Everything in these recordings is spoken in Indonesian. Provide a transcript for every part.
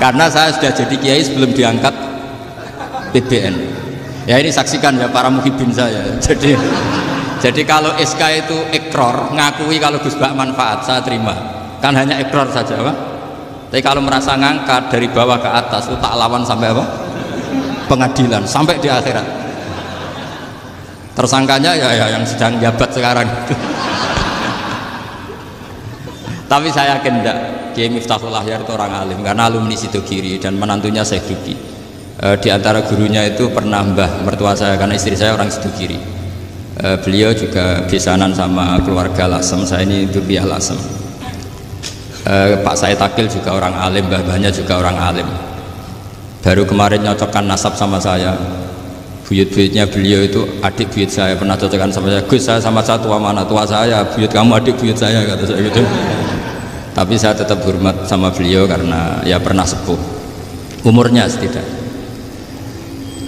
Karena saya sudah jadi kiai sebelum diangkat PBN. Ya ini saksikan ya para muhibin saya. Jadi kalau SK itu ikrar, ngakui kalau Gus Bak manfaat, saya terima. Kan hanya ikrar saja, Pak. Tapi kalau merasa ngangkat dari bawah ke atas, itu tak lawan sampai apa? Pengadilan, sampai di akhirat. Tersangkanya ya yang sedang jabat sekarang. Tapi saya yakin enggak, Kiai Miftahul Ahyar itu orang alim karena alumni Sidogiri dan menantunya Syekh Duki. Di antara gurunya itu pernah mbah mertua saya karena istri saya orang Sidogiri. Beliau juga besanan sama keluarga Lasem, saya ini Durbiah Lasem. Pak Said Akil juga orang alim, mbah-mbahnya juga orang alim. Baru kemarin nyocokkan nasab sama saya. Buyut-buyutnya beliau itu adik buyut saya, pernah cocokkan sama saya. Gus, saya sama saya tua mana? Tua saya, buyut kamu adik buyut saya, kata saya gitu. Tapi saya tetap hormat sama beliau karena ya pernah sepuh umurnya setidaknya.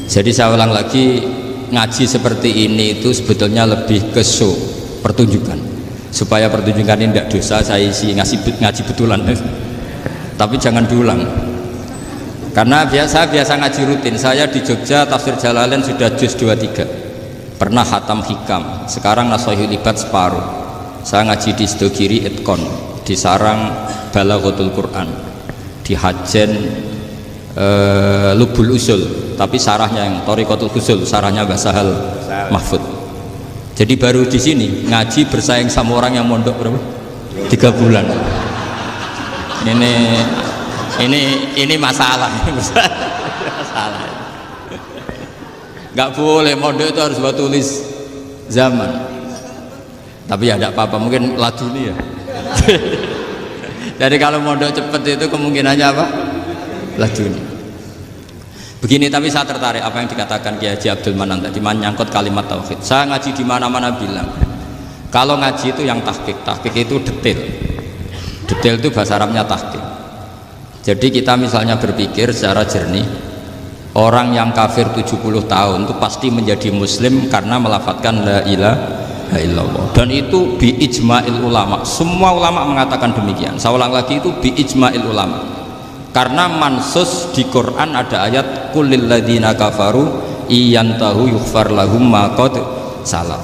Jadi saya ulang lagi, ngaji seperti ini itu sebetulnya lebih ke show, pertunjukan, supaya pertunjukan ini tidak dosa. Saya isi ngaji betulan tapi jangan diulang karena biasa ngaji rutin. Saya di Jogja tafsir Jalalain sudah juz 23, pernah khatam hikam, sekarang Nashihul Ibad separuh. Saya ngaji di Sidogiri Itkon, di Sarang Balaghatul Quran, di Hajen Lubul Usul, tapi sarahnya yang Thariqatul Usul, sarahnya Mbah Sahal Mahfud. Jadi baru di sini ngaji bersaing sama orang yang mondok berapa? 3 bulan. Ini masalah. Masalah. Nggak boleh mondok itu harus buat tulis zaman. Tapi ya tidak apa-apa, mungkin laduni ya. Jadi kalau mondok cepet itu kemungkinannya apa? Laduni. Begini, tapi saya tertarik apa yang dikatakan Kiai Haji Abdul Manan tadi menyangkut kalimat tauhid. Saya ngaji di mana-mana bilang, kalau ngaji itu yang tahqiq itu detail. Detail itu bahasa Arabnya tahqiq. Jadi kita misalnya berpikir secara jernih, orang yang kafir 70 tahun itu pasti menjadi muslim karena melafadzkan la ilaha illallah, dan itu bi ijma'il ulama. Semua ulama mengatakan demikian. Saya ulang lagi, itu bi ijma'il ulama. Karena mansus di Quran ada ayat qulil ladzina kafaru iyantahu yughfar lahum ma qad salaf.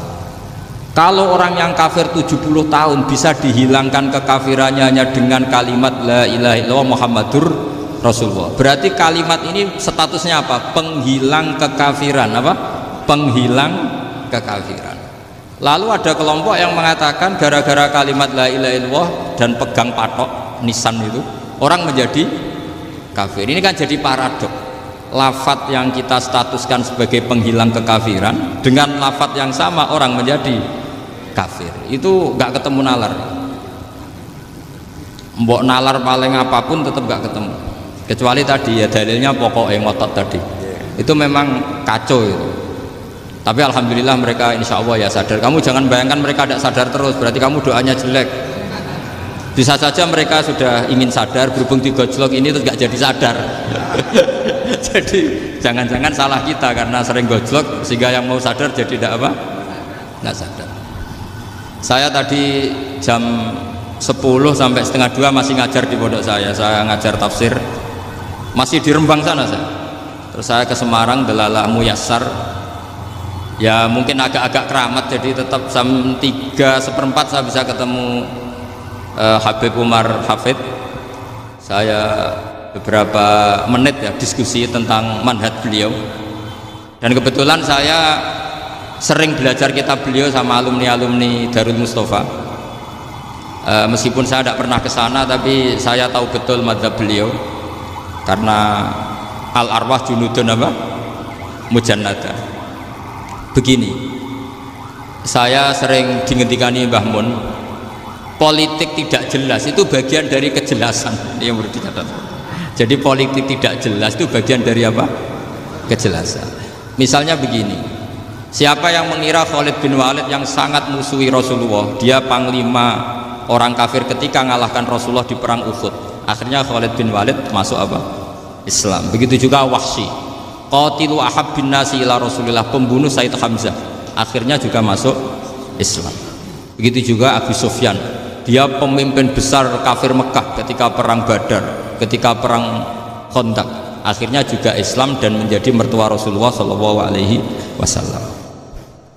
Kalau orang yang kafir 70 tahun bisa dihilangkan kekafirannya hanya dengan kalimat la ilaha illallah Muhammadur Rasulullah, berarti kalimat ini statusnya apa? Penghilang kekafiran. Apa? Penghilang kekafiran. Lalu ada kelompok yang mengatakan gara-gara kalimat la ilaha illallah dan pegang patok nisan itu orang menjadi kafir. Ini kan jadi paradok. Lafadz yang kita statuskan sebagai penghilang kekafiran dengan lafadz yang sama orang menjadi kafir. Itu nggak ketemu nalar. Mbok nalar paling apapun tetap nggak ketemu. Kecuali tadi ya dalilnya pokoknya ngotot tadi. Itu memang kacau itu. Tapi alhamdulillah mereka insya Allah ya sadar. Kamu jangan bayangkan mereka tidak sadar terus, berarti kamu doanya jelek. Bisa saja mereka sudah ingin sadar, berhubung digojlok ini terus gak jadi sadar. Jadi jangan-jangan salah kita karena sering gojlok sehingga yang mau sadar jadi tidak apa? Nggak sadar. Saya tadi jam 10 sampai setengah 2 masih ngajar di pondok saya ngajar tafsir masih di Rembang sana saya. Terus saya ke Semarang Dalalah Muyassar, ya mungkin agak-agak keramat, jadi tetap jam 3:04 saya bisa ketemu Habib Umar Hafid. Saya beberapa menit ya diskusi tentang manhaj beliau, dan kebetulan saya sering belajar kitab beliau sama alumni Darul Mustafa. Meskipun saya tidak pernah ke sana, tapi saya tahu betul mazhab beliau karena al-arwah junudun apa? Mujannada. Begini, saya sering dingetikani Mbah Mun, politik tidak jelas itu bagian dari kejelasan. Ini yang perlu dicatat. Jadi politik tidak jelas itu bagian dari apa? Kejelasan. Misalnya begini, siapa yang mengira Khalid bin Walid yang sangat musuhi Rasulullah, dia panglima orang kafir ketika ngalahkan Rasulullah di perang Uhud, akhirnya Khalid bin Walid masuk apa? Islam. Begitu juga Wahsy, qatilu ahabbin nasi ila Rasulillah, pembunuh Sayyid Hamzah, akhirnya juga masuk Islam. Begitu juga Abu Sufyan, dia pemimpin besar kafir Mekah ketika perang Badar, ketika perang Khandaq. Akhirnya juga Islam dan menjadi mertua Rasulullah Shallallahu Alaihi Wasallam.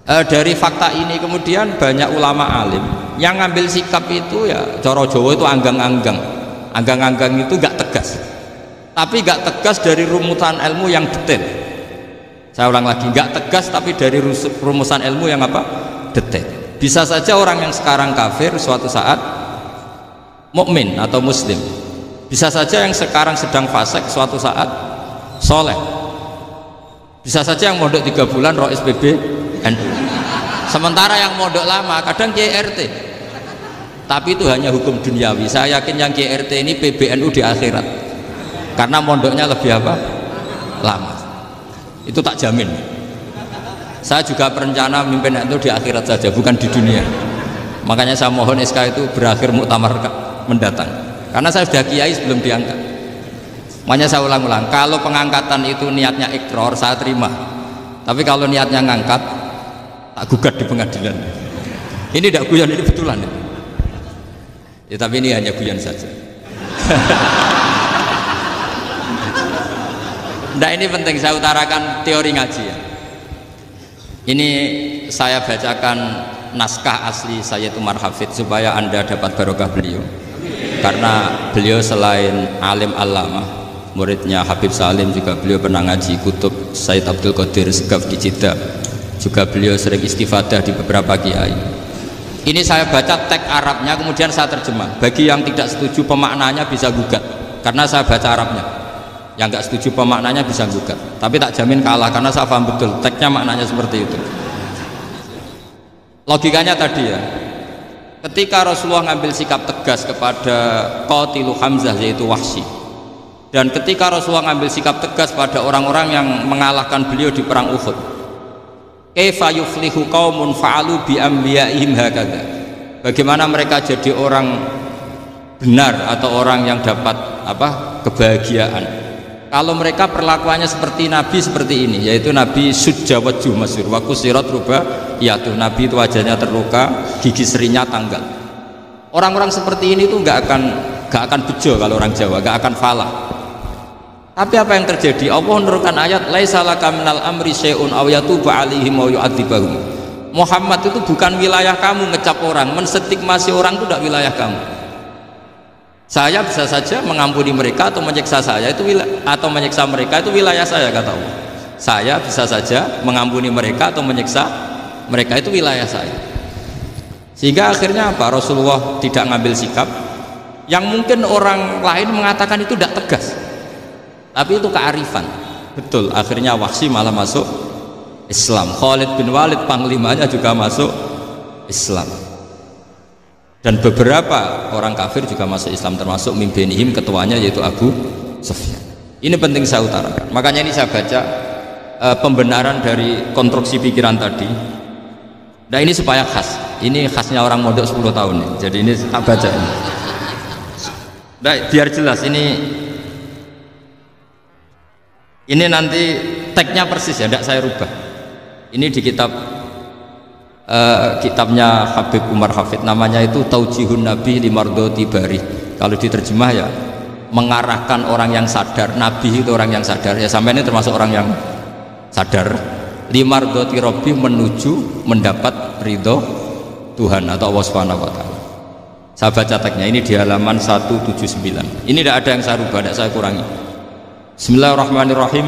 Dari fakta ini kemudian banyak ulama alim yang ngambil sikap itu ya cara Jawa itu anggang-anggang. Anggang-anggang itu gak tegas, tapi gak tegas dari rumusan ilmu yang detail. Saya ulang lagi, gak tegas tapi dari rumusan ilmu yang apa? Detail. Bisa saja orang yang sekarang kafir suatu saat mukmin atau muslim. Bisa saja yang sekarang sedang fasik suatu saat soleh. Bisa saja yang mondok 3 bulan roh SPB NU. Sementara yang mondok lama kadang KRT. Tapi itu hanya hukum duniawi. Saya yakin yang KRT ini PBNU di akhirat. Karena mondoknya lebih apa? Lama. Itu tak jamin. Saya juga berencana mimpin NU di akhirat saja, bukan di dunia. Makanya saya mohon SK itu berakhir muktamar mendatang. Karena saya sudah kiai sebelum diangkat. Makanya saya ulang-ulang, kalau pengangkatan itu niatnya ikrar, saya terima. Tapi kalau niatnya ngangkat, tak gugat di pengadilan. Ini tidak guyon, ini betulan. Ya, tapi ini hanya guyon saja. Nah, ini penting saya utarakan teori ngaji ya. Ini saya bacakan naskah asli Sayyid Umar Hafid supaya Anda dapat barokah beliau. Karena beliau selain alim allamah, muridnya Habib Salim, juga beliau pernah ngaji kutub Sayyid Abdul Qadir Segaf di Jeddah. Juga beliau sering istifadah di beberapa kiai. Ini saya baca teks Arabnya kemudian saya terjemah. Bagi yang tidak setuju pemaknanya bisa gugat, karena saya baca Arabnya. Yang nggak setuju pemaknanya bisa gugat, tapi tak jamin kalah karena saya paham betul teksnya maknanya seperti itu. Logikanya tadi ya, ketika Rasulullah ngambil sikap tegas kepada Qatilu Hamzah yaitu Wahsy, dan ketika Rasulullah ngambil sikap tegas pada orang-orang yang mengalahkan beliau di perang Uhud, kaifa yuflihu qaumun fa'alu bi anbiya'ihim hakadha, bagaimana mereka jadi orang benar atau orang yang dapat apa? Kebahagiaan kalau mereka perlakuannya seperti Nabi seperti ini, yaitu Nabi sujja wajhu masyhur wa kusirat ruba, yaitu Nabi itu wajahnya terluka, gigi serinya tanggal. Orang-orang seperti ini tuh nggak akan bejo kalau orang Jawa, nggak akan falah. Tapi apa yang terjadi? Allah menurunkan ayat laisa laka minal amri syai'un aw yatuba 'alaihim aw yu'adzibahum. Muhammad itu bukan wilayah kamu ngecap orang, menstigmasi orang itu tidak wilayah kamu. Saya bisa saja mengampuni mereka atau menyiksa saya itu atau menyiksa mereka itu wilayah saya, kata Allah. Saya bisa saja mengampuni mereka atau menyiksa mereka itu wilayah saya. Sehingga akhirnya apa? Rasulullah tidak ngambil sikap yang mungkin orang lain mengatakan itu tidak tegas. Tapi itu kearifan. Betul, akhirnya Wahsy malah masuk Islam. Khalid bin Walid panglimanya juga masuk Islam. Dan beberapa orang kafir juga masuk Islam, termasuk mimbenihim, ketuanya yaitu Abu Sufyan. Ini penting saya utarakan. Makanya ini saya baca pembenaran dari konstruksi pikiran tadi. Nah ini supaya khas. Ini khasnya orang mondok 10 tahun nih. Jadi ini tak baca ini. Nah, biar jelas ini nanti teksnya persis ya, tidak saya rubah. Ini di kitabnya Habib Umar Hafid, namanya itu Taujihun Nabi Limardoti Bari. Kalau diterjemah ya mengarahkan orang yang sadar. Nabi itu orang yang sadar ya, sampai ini termasuk orang yang sadar. Limardoti Robbi, menuju mendapat ridho Tuhan atau Allah Subhanahu wa Ta'ala. Saya baca teksnya ini di halaman 179. Ini tidak ada yang saya rubah, tidak saya kurangi. Bismillahirrahmanirrahim.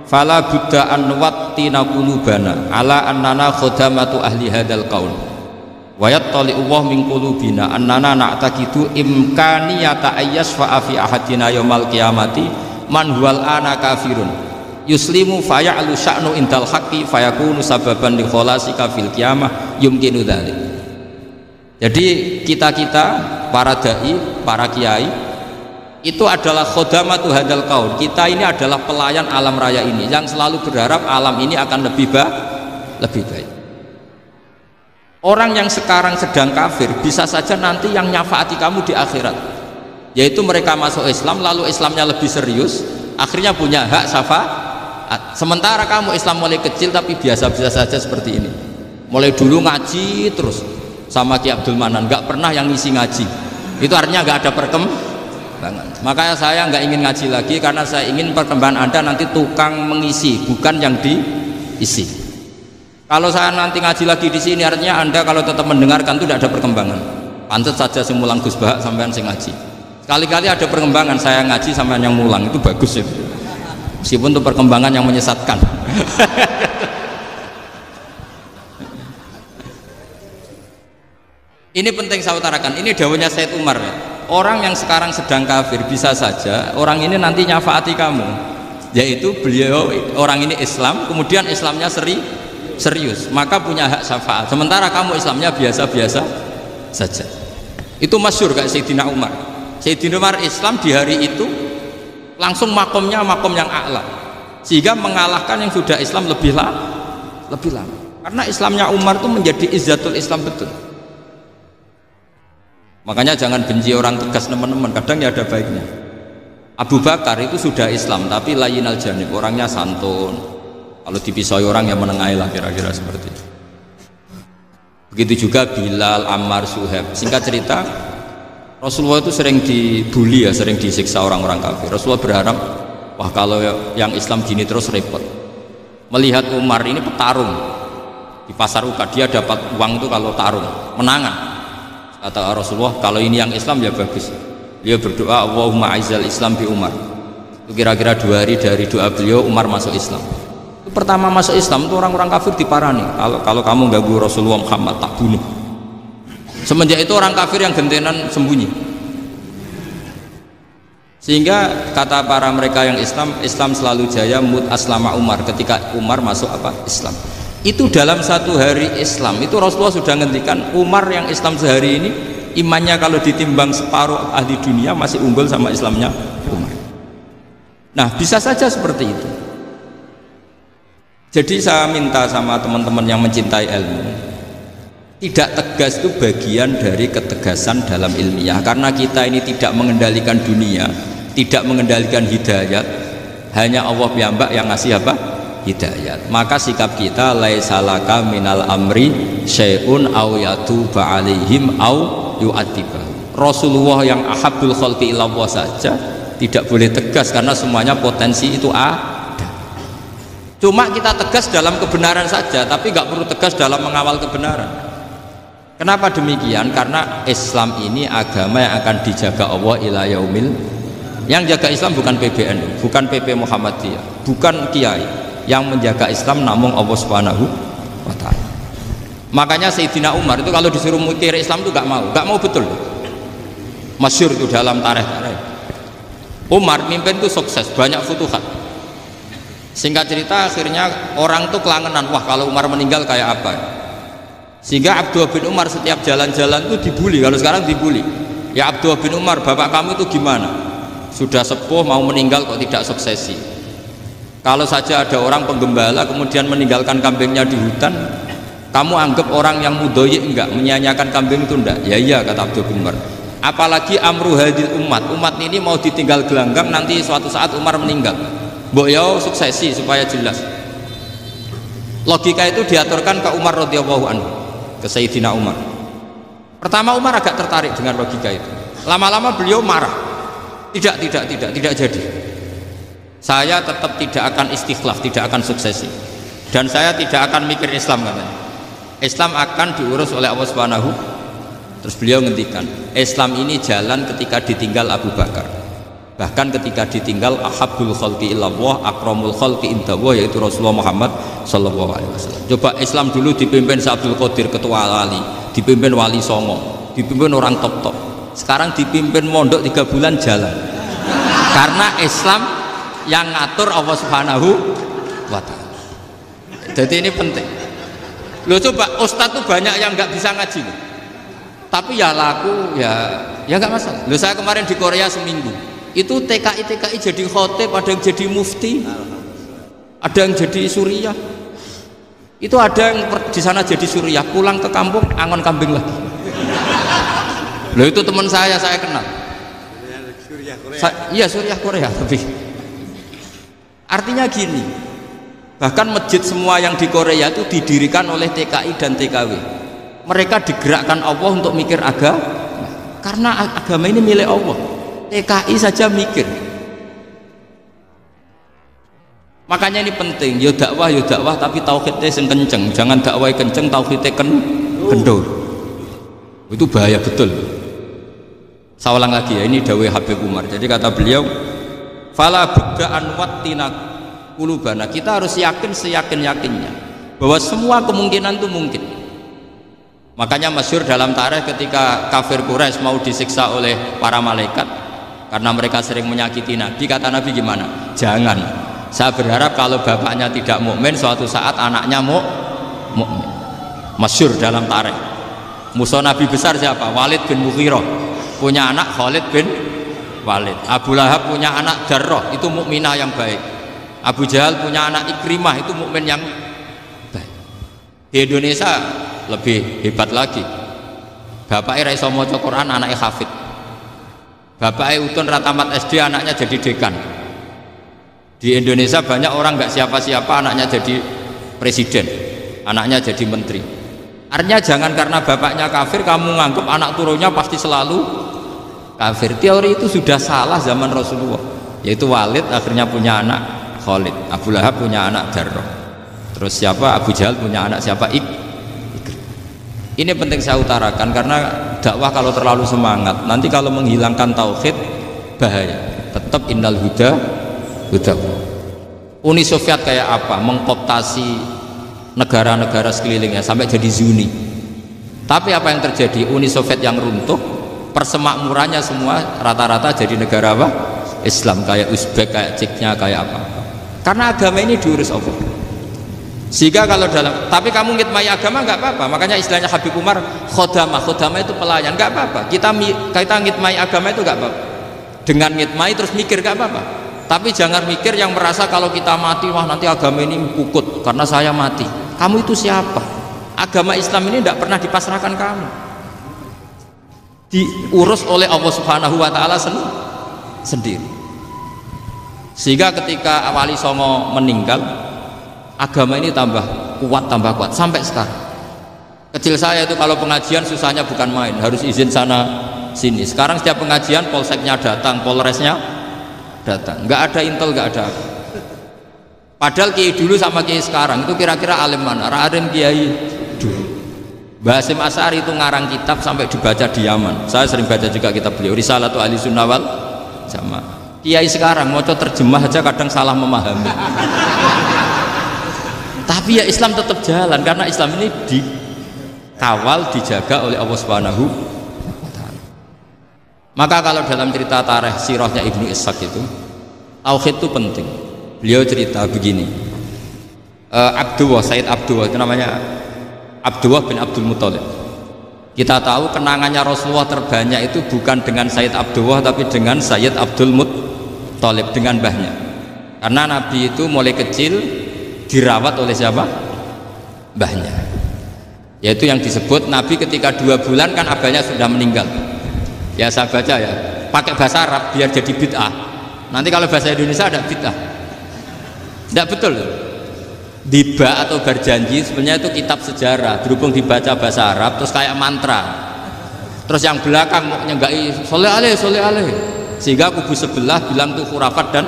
Fala buddha an wattina qulubana ala annana khadamatu ahli hadzal qaul wa yattali Allah min qulubina annana na'taqidu imkaniyata ayyasfa fi ahadina yaumal qiyamati man huwal ana kafirun yuslimu faya'lu sya'nu indal haqqi fayakunu sababan li khalasika fil qiyamah yumkinu dzalik. Jadi kita para dai, para kiai itu adalah khodamatu hadal qaul. Kita ini adalah pelayan alam raya ini yang selalu berharap alam ini akan lebih baik. Orang yang sekarang sedang kafir bisa saja nanti yang nyafaati kamu di akhirat, yaitu mereka masuk Islam lalu Islamnya lebih serius, akhirnya punya hak syafaat. Sementara kamu Islam mulai kecil tapi biasa-biasa saja seperti ini, mulai dulu ngaji terus sama Ki Abdul Manan, nggak pernah yang ngisi ngaji, itu artinya nggak ada perkembangan. Makanya saya nggak ingin ngaji lagi karena saya ingin perkembangan Anda nanti tukang mengisi, bukan yang diisi. Kalau saya nanti ngaji lagi di sini, artinya Anda kalau tetap mendengarkan itu tidak ada perkembangan. Pantes saja semulang Gus Bahak sampean sing ngaji. Sekali-kali ada perkembangan, saya ngaji sampean yang mulang, itu bagus itu. Meskipun itu perkembangan yang menyesatkan. Ini penting saya utarakan. Ini dawuhnya Said Umar ya. Orang yang sekarang sedang kafir bisa saja orang ini nanti nyafaati kamu. Yaitu beliau orang ini Islam, kemudian Islamnya serius, maka punya hak syafaat. Sementara kamu Islamnya biasa-biasa saja. Itu masyhur kayak Sayyidina Umar. Sayyidina Umar Islam di hari itu langsung makomnya makom yang a'la. Sehingga mengalahkan yang sudah Islam lebih lama. Karena Islamnya Umar itu menjadi izzatul Islam betul. Makanya jangan benci orang tegas teman-teman, kadang ya ada baiknya. Abu Bakar itu sudah Islam tapi layinal janib, orangnya santun. Kalau dipisahi orang yang menengahi lah, kira-kira seperti itu. Begitu juga Bilal, Ammar, Suhaib. Singkat cerita, Rasulullah itu sering dibully ya, sering disiksa orang-orang kafir. Rasulullah berharap, wah kalau yang Islam gini terus repot. Melihat Umar ini petarung di pasar Uka, dia dapat uang itu kalau tarung, menangan. Kata Rasulullah, kalau ini yang Islam ya bagus. Dia berdoa, Allahumma aizal Islam bi Umar. Itu kira-kira 2 hari dari doa beliau, Umar masuk Islam. Itu pertama masuk Islam itu orang-orang kafir diparani. Kalau kamu ganggu Rasulullah Muhammad tak bunuh. Semenjak itu orang kafir yang gentenan sembunyi. Sehingga kata para mereka yang Islam selalu jaya mut aslama Umar, ketika Umar masuk Islam. Itu dalam satu hari Islam itu Rasulullah sudah ngendikan Umar yang Islam sehari ini imannya kalau ditimbang separuh ahli dunia masih unggul sama Islamnya Umar. Nah bisa saja seperti itu. Jadi saya minta sama teman-teman yang mencintai ilmu, tidak tegas itu bagian dari ketegasan dalam ilmiah. Karena kita ini tidak mengendalikan dunia, tidak mengendalikan hidayat, hanya Allah piyambak yang ngasih hidayat. Maka sikap kita laisalaka minal amri syai'un aw yatuba alaihim aw yu'adzibahum. Rasulullah yang ahabul khalqi ilallah saja tidak boleh tegas karena semuanya potensi itu ada. Cuma kita tegas dalam kebenaran saja, tapi nggak perlu tegas dalam mengawal kebenaran. Kenapa demikian? Karena Islam ini agama yang akan dijaga Allah ila yaumil. Yang jaga Islam bukan PBN, bukan PP Muhammadiyah, bukan kiai. Yang menjaga Islam namun Allah Subhanahu wa ta'ala. Makanya Sayyidina Umar itu kalau disuruh mikir Islam itu gak mau betul. Masyhur itu dalam tarikh. Umar mimpin itu sukses, banyak futuhat. Singkat cerita akhirnya orang tuh kelangenan, wah kalau Umar meninggal kayak apa. Sehingga Abdullah bin Umar setiap jalan-jalan itu dibully. Kalau sekarang dibully, ya Abdullah bin Umar, bapak kamu itu gimana? Sudah sepuh mau meninggal kok tidak suksesi. Kalau saja ada orang penggembala kemudian meninggalkan kambingnya di hutan, kamu anggap orang yang mudhoyi enggak, menyanyiakan kambing itu enggak? Ya iya, kata Abdul bin Umar. Apalagi amru hadil umat ini mau ditinggal gelanggang, nanti suatu saat Umar meninggal. Mbok yo suksesi supaya jelas. Logika itu diaturkan ke Umar radhiyallahu anhu, ke Sayyidina Umar. Pertama Umar agak tertarik dengan logika itu. Lama-lama beliau marah. Tidak jadi. Saya tetap tidak akan istikhlaf, tidak akan suksesi, dan saya tidak akan mikir Islam katanya. Islam akan diurus oleh Allah Subhanahu. Terus beliau ngendikan, Islam ini jalan ketika ditinggal Abu Bakar, bahkan ketika ditinggal ahabbul khalqi ilallah akramul khalqi indallah, yaitu Rasulullah Muhammad sallallahu alaihi wasallam. Coba Islam dulu dipimpin Abdul Qadir ketua wali, dipimpin Wali Songo, dipimpin orang top. Sekarang dipimpin mondok 3 bulan jalan. Karena Islam yang ngatur Allah Subhanahu wa ta'ala. Jadi ini penting. Loh coba ustadz tuh banyak yang nggak bisa ngaji loh. Tapi ya laku ya nggak masalah. Loh saya kemarin di Korea seminggu. Itu TKI jadi khotib, ada yang jadi mufti, ada yang jadi suriah. Itu ada yang di sana jadi suriah, pulang ke kampung angon kambing lagi. Loh itu teman saya kenal. Iya suriah Korea tapi. Artinya gini, bahkan masjid semua yang di Korea itu didirikan oleh TKI dan TKW. Mereka digerakkan Allah untuk mikir agama, karena agama ini milik Allah. TKI saja mikir. Makanya ini penting, yo dakwah tapi tauhidnya sing kenceng, jangan dakwah kenceng tauhidnya kendor. Itu bahaya betul. Saya ulang lagi ya, ini dawuh Habib Umar. Jadi kata beliau, fala budda'an wattina qulubana. Kita harus yakin seyakin-yakinnya bahwa semua kemungkinan itu mungkin. Makanya masyhur dalam tarikh ketika kafir Quraisy mau disiksa oleh para malaikat karena mereka sering menyakiti Nabi, kata Nabi gimana? Jangan. Saya berharap kalau bapaknya tidak mukmin, suatu saat anaknya mukmin. Masyhur dalam tarikh. Musuh Nabi besar siapa? Walid bin Mughirah. Punya anak Khalid bin Walid. Abu Lahab punya anak Darrah, itu mukminah yang baik. Abu Jahal punya anak Ikrimah, itu mukmin yang baik. Di Indonesia lebih hebat lagi. Bapaknya ra iso maca Quran, anaknya hafid. Bapaknya utun ratamat SD, anaknya jadi dekan. Di Indonesia banyak orang nggak siapa-siapa, anaknya jadi presiden, anaknya jadi menteri. Artinya jangan karena bapaknya kafir kamu nganggap anak turunnya pasti selalu kafir. Teori itu sudah salah zaman Rasulullah. Yaitu Walid akhirnya punya anak Khalid, Abu Lahab punya anak Darrah. Terus siapa? Abu Jahal punya anak siapa? Ini penting saya utarakan karena dakwah kalau terlalu semangat, nanti kalau menghilangkan tauhid bahaya. Tetap innal huda. Uni Soviet kayak apa? Mengkooptasi negara-negara sekelilingnya sampai jadi Zuni. Tapi apa yang terjadi? Uni Soviet yang runtuh, persemakmurannya semua rata-rata jadi negara apa? Islam, kayak Uzbek, kayak Ceknya, kayak apa? Karena agama ini diurus Allah. Sehingga kalau dalam, tapi kamu ngitmai agama nggak apa-apa. Makanya istilahnya Habib Umar, khodamah itu pelayan, nggak apa-apa. Kita ngitmai agama itu nggak apa-apa. Dengan ngitmai terus mikir nggak apa-apa. Tapi jangan mikir yang merasa kalau kita mati, wah nanti agama ini kukut karena saya mati. Kamu itu siapa? Agama Islam ini tidak pernah dipasrahkan kamu, diurus oleh Allah Subhanahu wa Ta'ala sendiri. Sehingga ketika Wali Songo meninggal, agama ini tambah kuat sampai sekarang. Kecil saya itu kalau pengajian susahnya bukan main, harus izin sana sini. Sekarang setiap pengajian polseknya datang, polresnya datang, nggak ada intel, nggak ada. Padahal kiai dulu sama kiai sekarang itu kira-kira alim mana? Alim kiai dulu. Mbah Hasyim Asy'ari itu ngarang kitab sampai dibaca di Yaman. Saya sering baca juga kitab beliau, Risalatu Ahli Sunnah wal Jamaah. Kiai sekarang mau terjemah aja kadang salah memahami. Tapi ya Islam tetap jalan karena Islam ini dikawal, dijaga oleh Allah Subhanahu wa Ta'ala. Maka kalau dalam cerita tarikh sirahnya Ibnu Ishaq itu, tauhid itu penting. Beliau cerita begini, Sayyid Abdullah itu namanya Abdullah bin Abdul Muthalib. Kita tahu kenangannya Rasulullah terbanyak itu bukan dengan Sayyid Abdullah tapi dengan Sayyid Abdul Muthalib, dengan mbahnya. Karena Nabi itu mulai kecil dirawat oleh siapa? Mbahnya. Yaitu yang disebut Nabi ketika 2 bulan kan abahnya sudah meninggal. Ya saya baca ya, pakai bahasa Arab biar jadi bid'ah. Nanti kalau bahasa Indonesia ada bid'ah. Tidak betul. Diba atau berjanji sebenarnya itu kitab sejarah, berhubung dibaca bahasa Arab terus kayak mantra. Terus yang belakang mau nyenggai soleh aleh, sehingga kubu sebelah bilang itu khurafat dan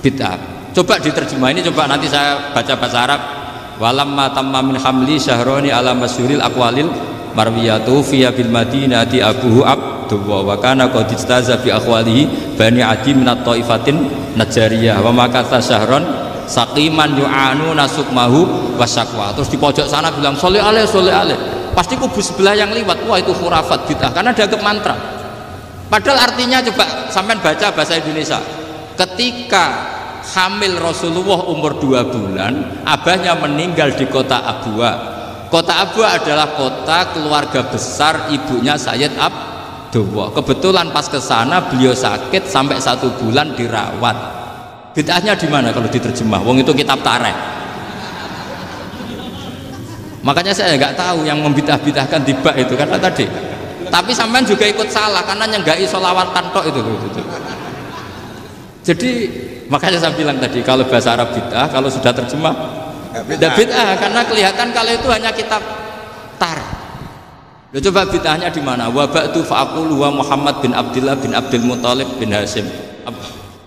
bid'ah. Coba diterjemah ini, coba nanti saya baca bahasa Arab. Walamma tamma min hamli syahroni ala masyhuril aqwalil marwiyatu fiya bil madinati abuhu Abdullah wa kana qad istaza bi aqwalihi bani adi min at-taifatin najariyah wa makatha syahron saqiman yu'anu nasukmahu wasyaqwa. Terus di pojok sana bilang soleh aleh, pasti kubu sebelah yang liwat, wah itu khurafat bid'ah karena dianggap mantra. Padahal artinya coba sampean baca bahasa Indonesia, ketika hamil Rasulullah umur 2 bulan, abahnya meninggal di kota Abwa. Kota Abwa adalah kota keluarga besar ibunya Sayyid Abdullah. Kebetulan pas ke sana beliau sakit sampai 1 bulan dirawat. Bid'ahnya di mana kalau diterjemah? Wong itu kitab tarikh. Makanya saya nggak tahu yang membidah-bidahkan tiba itu karena tadi. Tapi sampean juga ikut salah karena nyenggai sholawat kantok itu. Jadi makanya saya bilang tadi kalau bahasa Arab bid'ah, kalau sudah terjemah bid'ah karena kelihatan kalau itu hanya kitab tarikh. Loh, coba bid'ahnya di mana? Wa ba'du fa'aqulu wa Muhammad bin Abdullah bin Abdul Muthalib bin Hashim.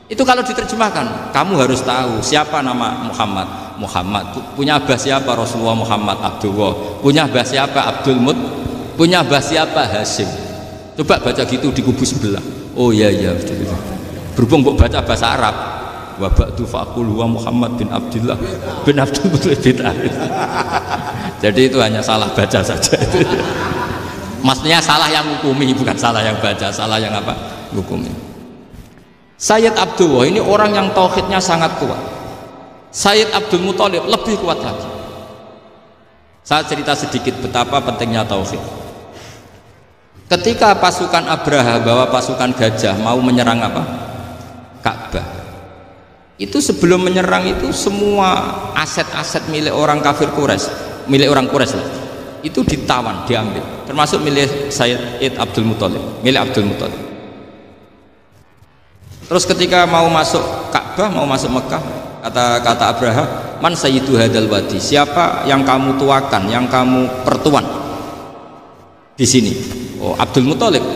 Itu kalau diterjemahkan, kamu harus tahu siapa nama Muhammad. Muhammad punya abah siapa? Rasulullah Muhammad Abdullah. Punya abah siapa? Abdul Mut. Punya abah siapa? Hashim. Coba baca gitu di kubu sebelah. Oh iya iya. Berhubung kok baca bahasa Arab. Wa ba'du fa'aqulu wa Muhammad bin Abdullah bin Abdul Muthalib bin Hashim. Jadi itu hanya salah baca saja. Maksudnya salah yang hukumi, bukan salah yang baca, salah yang apa? Hukumi. Sayyid Abdullah ini orang yang tauhidnya sangat kuat. Sayyid Abdul Muthalib lebih kuat lagi. Saya cerita sedikit betapa pentingnya tauhid. Ketika pasukan Abraha bawa pasukan gajah mau menyerang apa? Ka'bah. Itu sebelum menyerang itu semua aset-aset milik orang kafir Quraisy, milik orang Quraisy lah, itu ditawan, diambil, termasuk milik Sayyid Abdul Muthalib, milik Abdul Muthalib. Terus ketika mau masuk Ka'bah, mau masuk Mekah, kata Abraha, man sayyidu hadal wadi, siapa yang kamu tuakan, yang kamu pertuan di sini? Oh, Abdul Muthalib.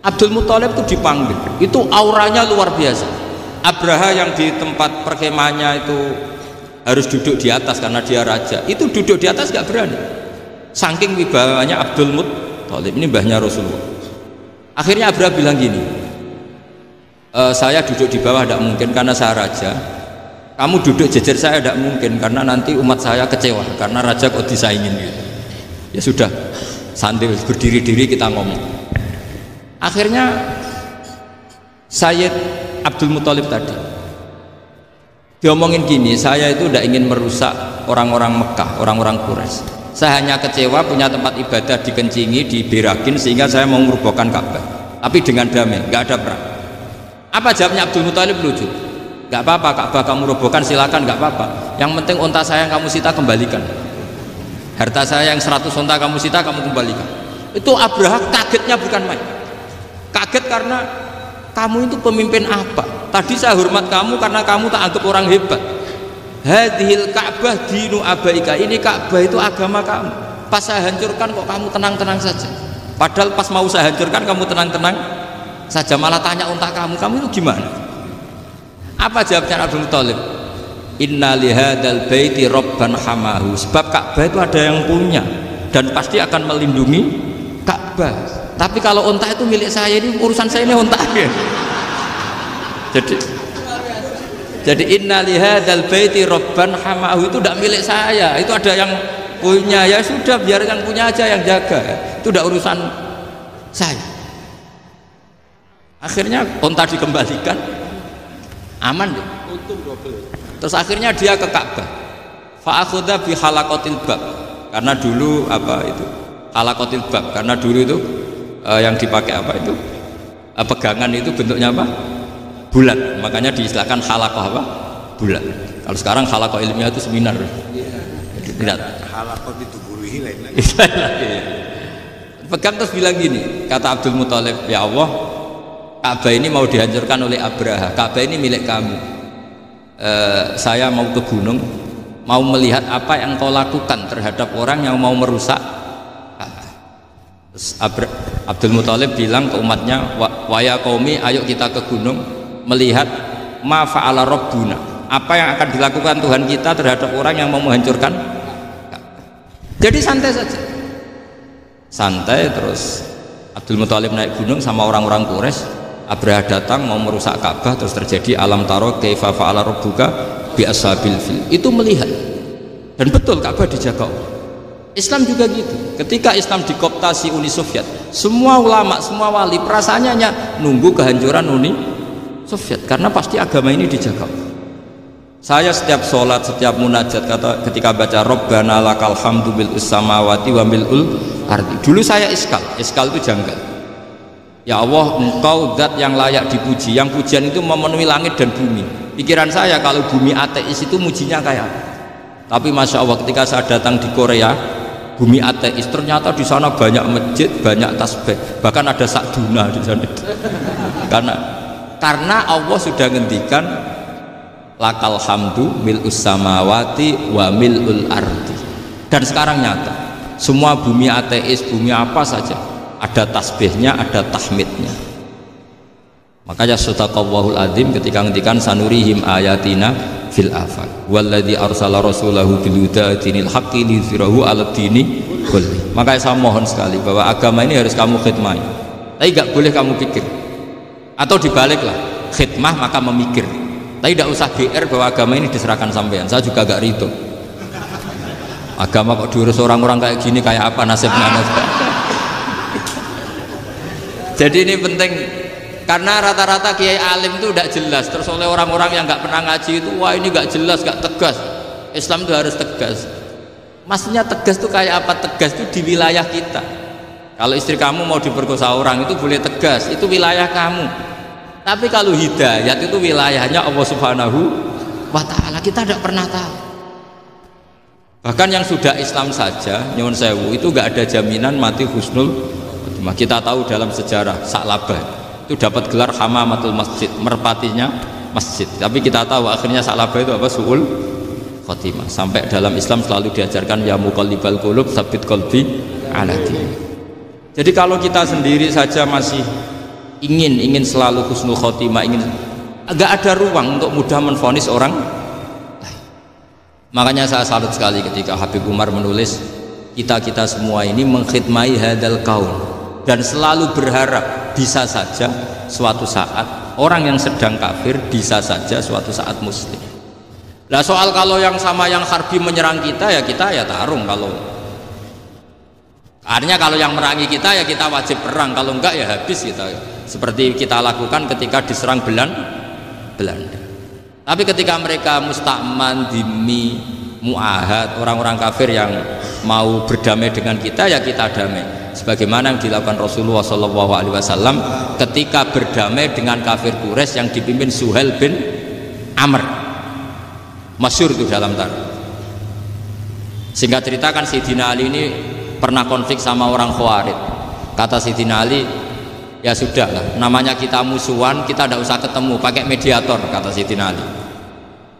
Abdul Muthalib itu dipanggil, itu auranya luar biasa. Abraha yang di tempat perkemahannya itu harus duduk di atas karena dia raja, itu duduk di atas gak berani, saking wibawanya Abdul Muthalib, ini mbahnya Rasulullah. Akhirnya Abraha bilang gini, saya duduk di bawah tidak mungkin karena saya raja, kamu duduk jejer saya tidak mungkin karena nanti umat saya kecewa karena raja kok disaingin gitu. Ya sudah, sambil berdiri-diri kita ngomong. Akhirnya Sayyid Abdul Muthalib tadi diomongin gini, saya itu tidak ingin merusak orang-orang Mekah, orang-orang Quraisy. Saya hanya kecewa punya tempat ibadah dikencingi, diberakin, sehingga saya mau merubuhkan Ka'bah, tapi dengan damai, nggak ada perang. Apa jawabnya Abdul Muthalib? Lucu. Nggak apa-apa, Ka'bah kamu robohkan silakan, nggak apa-apa. Yang penting unta saya yang kamu sita kembalikan. Harta saya yang 100 unta kamu sita kamu kembalikan. Itu Abraha kagetnya bukan main. Kaget karena kamu itu pemimpin apa? Tadi saya hormat kamu karena kamu tak anggap orang hebat. Hadhil Ka'bah dinu abaika, ini Ka'bah itu agama kamu. Pas saya hancurkan kok kamu tenang-tenang saja. Padahal pas mau saya hancurkan kamu tenang-tenang saja, malah tanya unta kamu itu gimana? Apa jawabnya Abdul Muthalib? Inna lihadal baiti robban hamahu, sebab Ka'bah itu ada yang punya dan pasti akan melindungi Ka'bah. Tapi kalau unta itu milik saya, ini urusan saya, ini unta. Jadi inna lihadal baiti robban hamahu itu tidak milik saya, itu ada yang punya. Ya sudah, biarkan punya aja yang jaga, itu tidak urusan saya. Akhirnya unta dikembalikan, aman deh. Terus akhirnya dia ke Ka'bah, fa'akhudha bi halaqatil bab, karena dulu apa itu halaqatil bab, karena dulu itu yang dipakai apa itu pegangan itu bentuknya apa, bulat, makanya diistilahkan halaqah apa, bulat. Kalau sekarang halaqah ilmiah itu seminar. Tidak. Halaqah itu buruhi lain lagi. Pegang terus bilang gini, kata Abdul Muthalib, ya Allah, Ka'bah ini mau dihancurkan oleh Abraha, Ka'bah ini milik kami. Saya mau ke gunung, mau melihat apa yang kau lakukan terhadap orang yang mau merusak Ka'bah. Abdul Muthalib bilang ke umatnya, wa ya qaumi, ayo kita ke gunung melihat ma fa'ala rabbuna, apa yang akan dilakukan Tuhan kita terhadap orang yang mau menghancurkan Ka'bah. Jadi santai saja, santai. Terus Abdul Muthalib naik gunung sama orang-orang Quraisy. Abraha datang mau merusak Ka'bah, terus terjadi alam taro kaifa fa'ala rabbuka bi ashabil fil. Itu melihat, dan betul Ka'bah dijaga Allah. Islam juga gitu. Ketika Islam dikooptasi Uni Soviet, semua ulama, semua wali perasaannya hanya nunggu kehancuran Uni Soviet, karena pasti agama ini dijaga. Saya setiap sholat, setiap munajat, ketika baca Rabbana lakal hamdu bil samawati wa mil'ul ardi, dulu saya iskal itu janggal. Ya Allah, engkau zat yang layak dipuji, yang pujian itu memenuhi langit dan bumi. Pikiran saya kalau bumi ateis itu mujinya kayak apa? Tapi Masya Allah, ketika saya datang di Korea, bumi ateis, ternyata di sana banyak masjid, banyak tasbih, bahkan ada sakduna di sana. Karena Allah sudah ngendikan lakal hamdu mil'us samawati wa mil'ul ardi, dan sekarang nyata semua bumi ateis, bumi apa saja ada tasbihnya, ada tahmidnya. Makanya sadaqallahul adzim ketika ngendikan sanurihim ayatina fil afaq walladzi arsala rasulahu bil huda dinil haqqi liyuzhirahu 'alad dini kulli. Makanya saya mohon sekali bahwa agama ini harus kamu khidmah, tapi nggak boleh kamu pikir, atau dibaliklah, khidmah maka memikir, tapi tidak usah GR bahwa agama ini diserahkan sampean. Saya juga gak ridho agama kok diurus orang-orang kayak gini, kayak apa nasibnya. Jadi ini penting, karena rata-rata kiai alim itu tidak jelas, terus oleh orang-orang yang nggak pernah ngaji itu, wah ini nggak jelas, nggak tegas. Islam itu harus tegas. Maksudnya tegas itu kayak apa? Tegas itu di wilayah kita. Kalau istri kamu mau diperkosa orang itu boleh tegas, itu wilayah kamu. Tapi kalau hidayat itu wilayahnya Allah Subhanahu wa Ta'ala, kita tidak pernah tahu. Bahkan yang sudah Islam saja, nyuwun sewu, itu nggak ada jaminan mati husnul khotimah. Kita tahu dalam sejarah Sa'labah itu dapat gelar hamamatul masjid, merpatinya masjid. Tapi kita tahu akhirnya Sa'labah itu apa? Su'ul khotimah. Sampai dalam Islam selalu diajarkan ya muqallibal qulub tsabbit qalbi ala dinik. Jadi kalau kita sendiri saja masih ingin selalu husnul khotimah, agak ada ruang untuk mudah menvonis orang lain. Makanya saya salut sekali ketika Habib Umar menulis kita semua ini mengkhidmati hadal kaum dan selalu berharap bisa saja suatu saat orang yang sedang kafir bisa saja suatu saat muslim. Nah soal kalau yang sama yang harbi menyerang kita ya tarung. Kalau artinya kalau yang merangi kita ya kita wajib perang, kalau enggak ya habis kita, seperti kita lakukan ketika diserang Belanda. Tapi ketika mereka musta'man, dhimmi, mu'ahad, orang-orang kafir yang mau berdamai dengan kita ya kita damai, sebagaimana yang dilakukan Rasulullah SAW ketika berdamai dengan kafir Quraisy yang dipimpin Suhail bin Amr, masyhur itu dalam tarikh. Singkat cerita kan Sayyidina Ali ini pernah konflik sama orang Khawarij. Kata Sayyidina Ali, ya sudahlah, namanya kita musuhan, kita tidak usah ketemu, pakai mediator, kata Sayyidina Ali.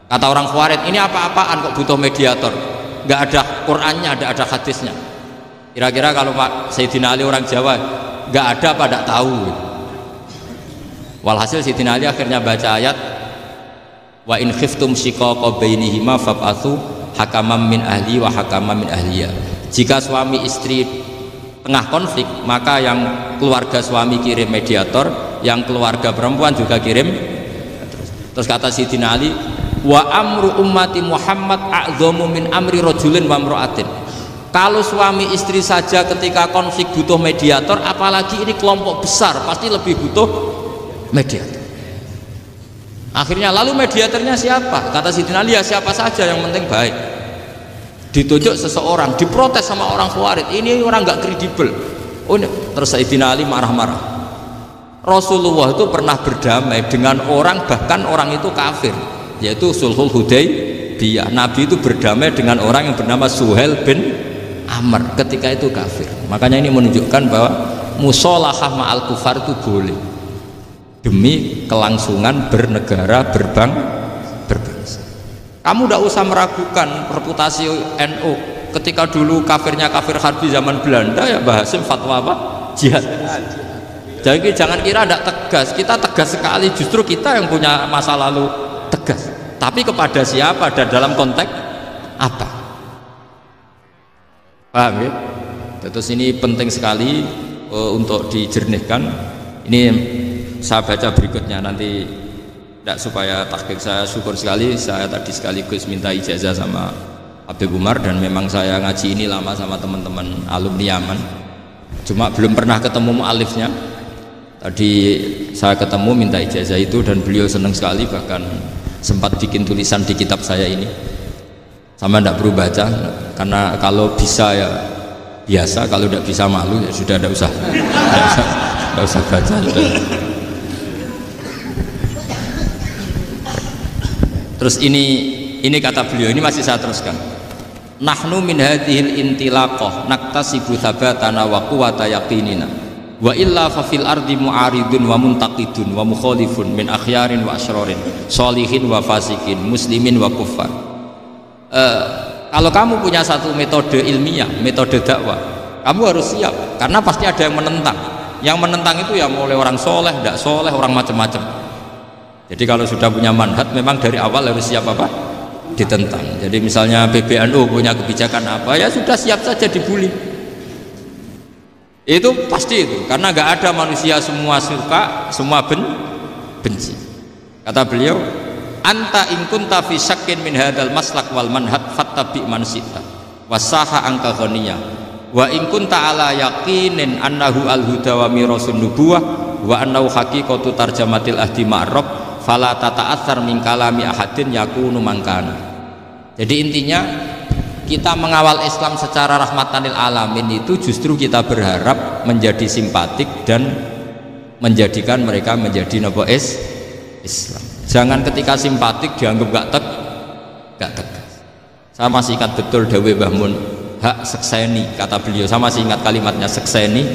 Kata orang Khawarij, ini apa-apaan kok butuh mediator, nggak ada Qur'annya, ada hadisnya. Kira-kira kalau Pak Sayyidina Ali orang Jawa, nggak ada apa tidak tahu. Walhasil Sayyidina Ali akhirnya baca ayat wa in khiftum shiqaqa bainihima fab'atsu hakaman min ahli wa hakaman min ahliyah. Jika suami istri tengah konflik, maka yang keluarga suami kirim mediator, yang keluarga perempuan juga kirim. Terus kata Sayyidina Ali, wa amru ummati Muhammad a'dhamu min amri rajulin wa imra'atin. Kalau suami istri saja ketika konflik butuh mediator, apalagi ini kelompok besar pasti lebih butuh mediator. Akhirnya lalu mediatornya siapa? Kata Sayyidina Ali, ya siapa saja yang penting baik. Ditunjuk seseorang, diprotes sama orang Khawarij, ini orang nggak kredibel. Oh, terus Sayyidina Ali marah-marah. Rasulullah itu pernah berdamai dengan orang, bahkan orang itu kafir, yaitu Sulhul Hudaybiyah. Nabi itu berdamai dengan orang yang bernama Suhail bin Amr ketika itu kafir. Makanya ini menunjukkan bahwa musolahah ma'al kufar itu boleh demi kelangsungan bernegara, berbangsa. Kamu tidak usah meragukan reputasi NU. Ketika dulu kafirnya kafir harbi zaman Belanda, ya Mbah Hasim fatwa apa? Jihad. Jadi jangan kira tidak tegas, kita tegas sekali, justru kita yang punya masa lalu tegas. Tapi kepada siapa dan dalam konteks apa? Paham ya? Terus ini penting sekali untuk dijernihkan. Ini saya baca berikutnya nanti. Tidak, supaya tahqiq saya syukur sekali, saya tadi sekaligus minta ijazah sama Habib Umar, dan memang saya ngaji ini lama sama teman-teman alumni Yaman, cuma belum pernah ketemu mu'alifnya. Tadi saya ketemu minta ijazah itu dan beliau senang sekali, bahkan sempat bikin tulisan di kitab saya ini. Sama tidak perlu baca, karena kalau bisa ya biasa, kalau tidak bisa malu ya sudah, tidak usah baca sudah. Terus ini kata beliau, ini masih saya teruskan. Nahnu min hadhil intilaqah naktasibu thabatana wa quwwata yaqinina wa illa fa fil ardi mu'aridun wa muntaqidun wa mukhalifun min akhyarin wa asyrarin sholihin wa fasikin muslimin wa kuffar. Kalau kamu punya satu metode ilmiah, metode dakwah, kamu harus siap karena pasti ada yang menentang. Yang menentang itu ya mulai orang soleh, tidak soleh, orang macam-macam. Jadi kalau sudah punya manhaj, memang dari awal harus siap apa? Ditentang. Jadi misalnya PBNU punya kebijakan apa, ya sudah siap saja dibully. Itu pasti itu, karena nggak ada manusia semua suka, semua benci. Kata beliau, anta in kunta fi syakkin min hadzal maslak wal manhaj fattabi man sita wasaha angka ghaniya wa in kunta ala yaqinin annahu al huda wa mirasun nubuwah wa annahu haqiqatu tarjamatil ahdi ma'rab fala tata'atsar min kalami ahadin yakunu mangkana. Jadi intinya kita mengawal Islam secara rahmatan lil alamin itu justru kita berharap menjadi simpatik dan menjadikan mereka menjadi Islam. Jangan ketika simpatik dianggap gak tegas. Saya masih ingat betul dawe Mbah Mun, hak sekseni, kata beliau. Saya masih ingat kalimatnya, sekseni.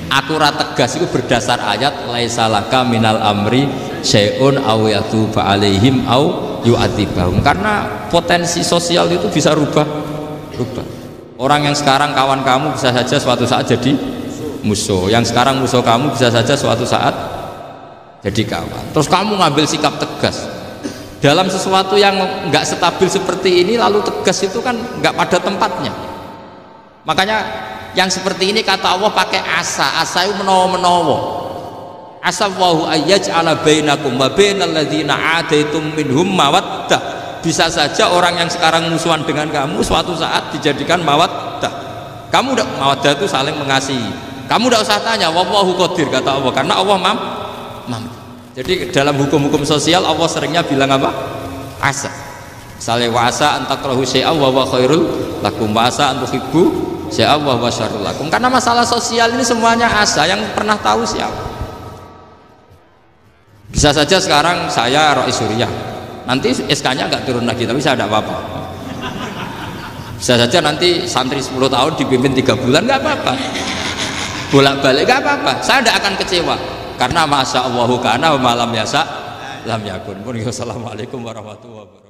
Aku ra tegas itu berdasar ayat laisa laka minal amri syai'un aw yatuba alaihim aw yu'adzibahum. Karena potensi sosial itu bisa rubah. Orang yang sekarang kawan kamu bisa saja suatu saat jadi musuh. Yang sekarang musuh kamu bisa saja suatu saat jadi kawan. Terus kamu ngambil sikap tegas dalam sesuatu yang nggak stabil seperti ini, lalu tegas itu kan nggak pada tempatnya. Makanya yang seperti ini kata Allah pakai asa itu menawa-menawa. Asa wahu ayyaj'ala bainakum wa bainal ladzina adaitum minhum mawaddah. Bisa saja orang yang sekarang musuhan dengan kamu suatu saat dijadikan mawaddah. Kamu udah mawaddah itu saling mengasihi. Kamu udah usah tanya wallahu qadir, kata Allah, karena Allah mampu. Jadi dalam hukum-hukum sosial Allah seringnya bilang apa? Asa. Misalnya wasa antakrahu syai'an wa huwa khairul lakum, wasa antuhibbu syai'an wa huwa syarrul lakum. Karena masalah sosial ini semuanya asa, yang pernah tahu siapa? Bisa saja sekarang saya Rois Suriah, nanti SK-nya nggak turun lagi, tapi saya tidak apa-apa. Bisa saja nanti santri 10 tahun dipimpin 3 bulan, nggak apa-apa. Bolak-balik nggak apa-apa, saya tidak akan kecewa. Karena masya Allahu kana wa malam yasa lam yakun. Assalamualaikum warahmatullahi wabarakatuh.